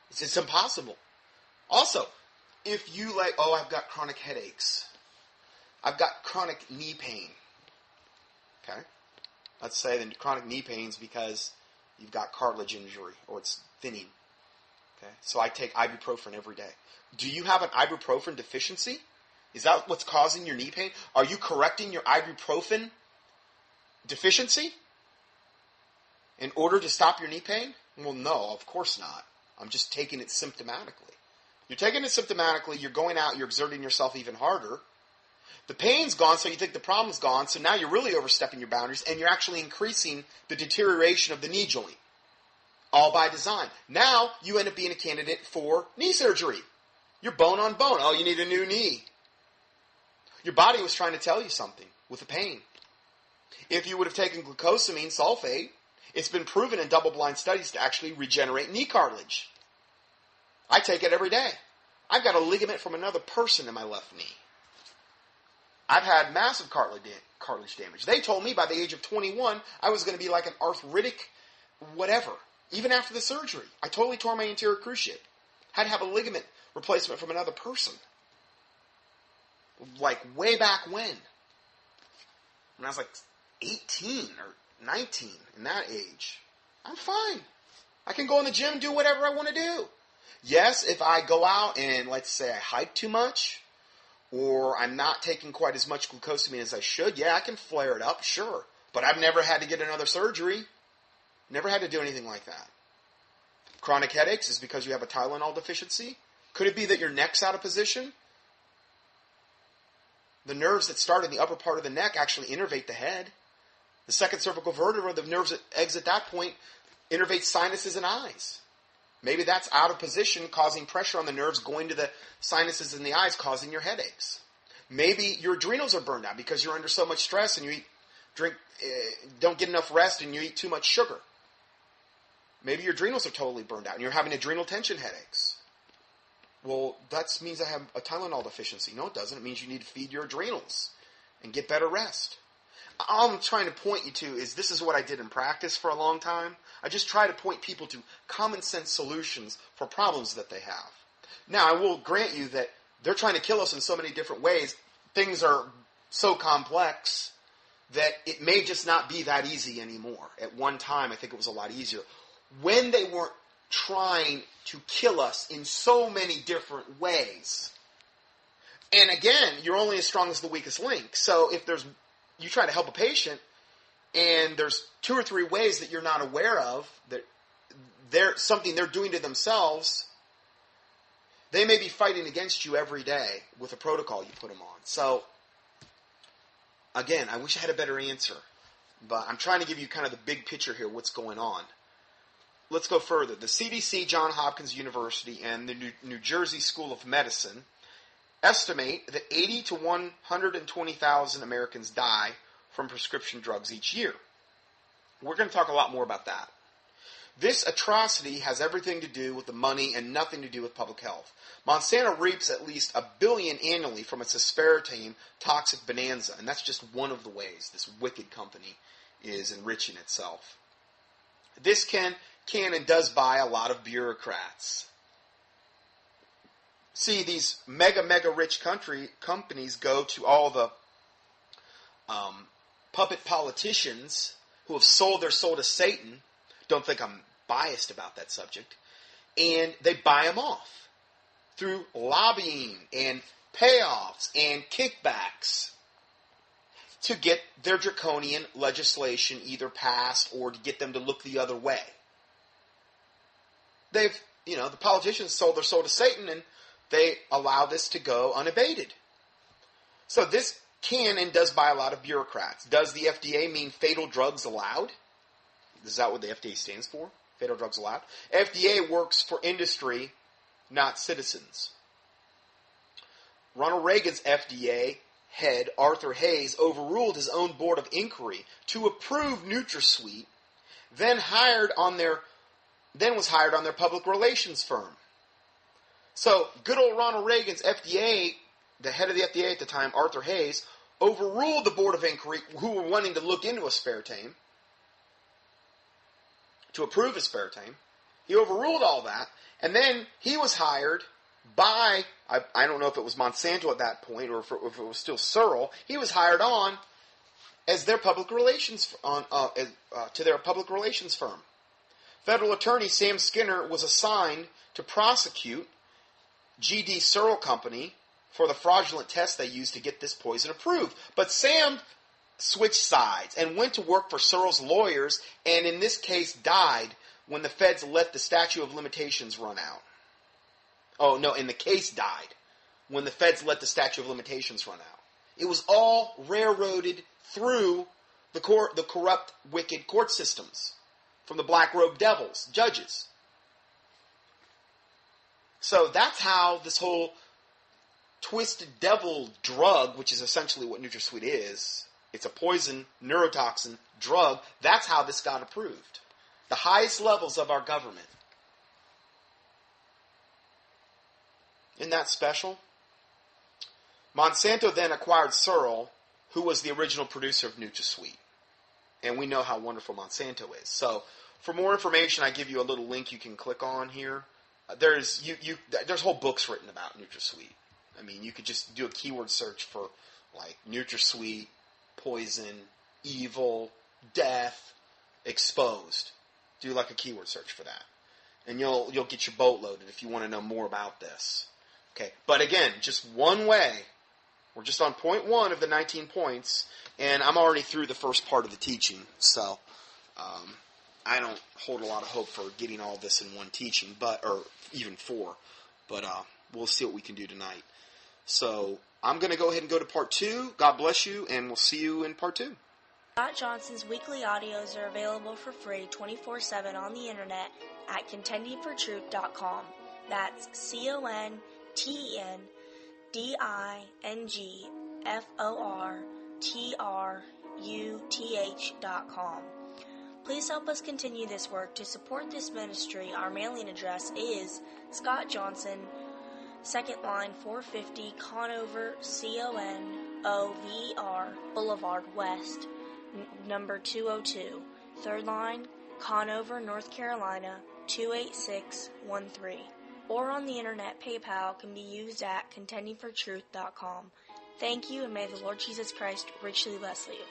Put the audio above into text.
It's impossible. Also, if you like, oh, I've got chronic headaches. I've got chronic knee pain. Okay? Let's say the chronic knee pain is because you've got cartilage injury or it's thinning. Okay? So I take ibuprofen every day. Do you have an ibuprofen deficiency? Is that what's causing your knee pain? Are you correcting your ibuprofen deficiency in order to stop your knee pain? Well, no, of course not. I'm just taking it symptomatically. You're taking it symptomatically, you're going out, you're exerting yourself even harder. The pain's gone, so you think the problem's gone, so now you're really overstepping your boundaries, and you're actually increasing the deterioration of the knee joint. All by design. Now, you end up being a candidate for knee surgery. You're bone on bone. Oh, you need a new knee. Your body was trying to tell you something with the pain. If you would have taken glucosamine sulfate, it's been proven in double-blind studies to actually regenerate knee cartilage. I take it every day. I've got a ligament from another person in my left knee. I've had massive cartilage damage. They told me by the age of 21 I was going to be like an arthritic whatever. Even after the surgery. I totally tore my anterior cruciate. Had to have a ligament replacement from another person. Like way back when I was like 18 or 19, in that age. I'm fine. I can go in the gym and do whatever I want to do. Yes, if I go out and, let's say, I hike too much, or I'm not taking quite as much glucosamine as I should, yeah, I can flare it up, sure. But I've never had to get another surgery. Never had to do anything like that. Chronic headaches is because you have a Tylenol deficiency. Could it be that your neck's out of position? The nerves that start in the upper part of the neck actually innervate the head. The second cervical vertebra, the nerves that exit that point, innervate sinuses and eyes. Maybe that's out of position, causing pressure on the nerves, going to the sinuses and the eyes, causing your headaches. Maybe your adrenals are burned out because you're under so much stress and you don't get enough rest and you eat too much sugar. Maybe your adrenals are totally burned out and you're having adrenal tension headaches. Well, that means I have a Tylenol deficiency. No, it doesn't. It means you need to feed your adrenals and get better rest. All I'm trying to point you to is this is what I did in practice for a long time. I just try to point people to common sense solutions for problems that they have. Now, I will grant you that they're trying to kill us in so many different ways. Things are so complex that it may just not be that easy anymore. At one time, I think it was a lot easier. When they weren't trying to kill us in so many different ways. And again, you're only as strong as the weakest link. So if you try to help a patient and there's 2 or 3 ways that you're not aware of, that something they're doing to themselves, they may be fighting against you every day with a protocol you put them on. So again, I wish I had a better answer, but I'm trying to give you kind of the big picture here, what's going on. Let's go further. The CDC, Johns Hopkins University, and the New Jersey School of Medicine estimate that 80 to 120,000 Americans die from prescription drugs each year. We're going to talk a lot more about that. This atrocity has everything to do with the money and nothing to do with public health. Monsanto reaps at least $1 billion annually from its aspartame toxic bonanza, and that's just one of the ways this wicked company is enriching itself. This can and does buy a lot of bureaucrats. See, these mega rich companies go to all the puppet politicians who have sold their soul to Satan. Don't think I'm biased about that subject. And they buy them off through lobbying and payoffs and kickbacks to get their draconian legislation either passed or to get them to look the other way. The politicians sold their soul to Satan and they allow this to go unabated. So this can and does buy a lot of bureaucrats. Does the FDA mean fatal drugs allowed? Is that what the FDA stands for? Fatal drugs allowed? FDA works for industry, not citizens. Ronald Reagan's FDA head, Arthur Hayes, overruled his own board of inquiry to approve NutraSweet, then was hired on their public relations firm. So, good old Ronald Reagan's FDA, the head of the FDA at the time, Arthur Hayes, overruled the board of inquiry who were wanting to look into aspartame, to approve aspartame. He overruled all that. And then he was hired by, I don't know if it was Monsanto at that point or if it was still Searle. He was hired on as their public relations, to their public relations firm. Federal attorney Sam Skinner was assigned to prosecute G.D. Searle Company for the fraudulent test they used to get this poison approved. But Sam switched sides and went to work for Searle's lawyers, and in this case died when the feds let the statute of limitations run out. Oh, no, and the case died when the feds let the statute of limitations run out. It was all railroaded through the corrupt, wicked court systems from the black-robed devils, judges. So that's how this whole twisted devil drug, which is essentially what NutraSweet is, it's a poison, neurotoxin drug, that's how this got approved. The highest levels of our government. Isn't that special? Monsanto then acquired Searle, who was the original producer of NutraSweet. And we know how wonderful Monsanto is. So, for more information, I give you a little link you can click on here. There's whole books written about NutraSweet. I mean, you could just do a keyword search for, like, NutraSweet, poison, evil, death, exposed. Do like a keyword search for that. And you'll get your boat loaded if you want to know more about this. Okay, but again, just one way. We're just on point 1 of the 19 points, and I'm already through the first part of the teaching, so I don't hold a lot of hope for getting all this in one teaching, or even 4, but we'll see what we can do tonight. So I'm going to go ahead and go to part 2. God bless you, and we'll see you in part 2. Scott Johnson's weekly audios are available for free 24/7 on the internet at contendingfortruth.com. That's CONTENDINGFORTRUTH.com. Please help us continue this work. To support this ministry, our mailing address is Scott Johnson, 2nd line 450 Conover, CONOVR Boulevard West, number 202, 3rd line, Conover, North Carolina, 28613. Or on the internet, PayPal can be used at contendingfortruth.com. Thank you, and may the Lord Jesus Christ richly bless you.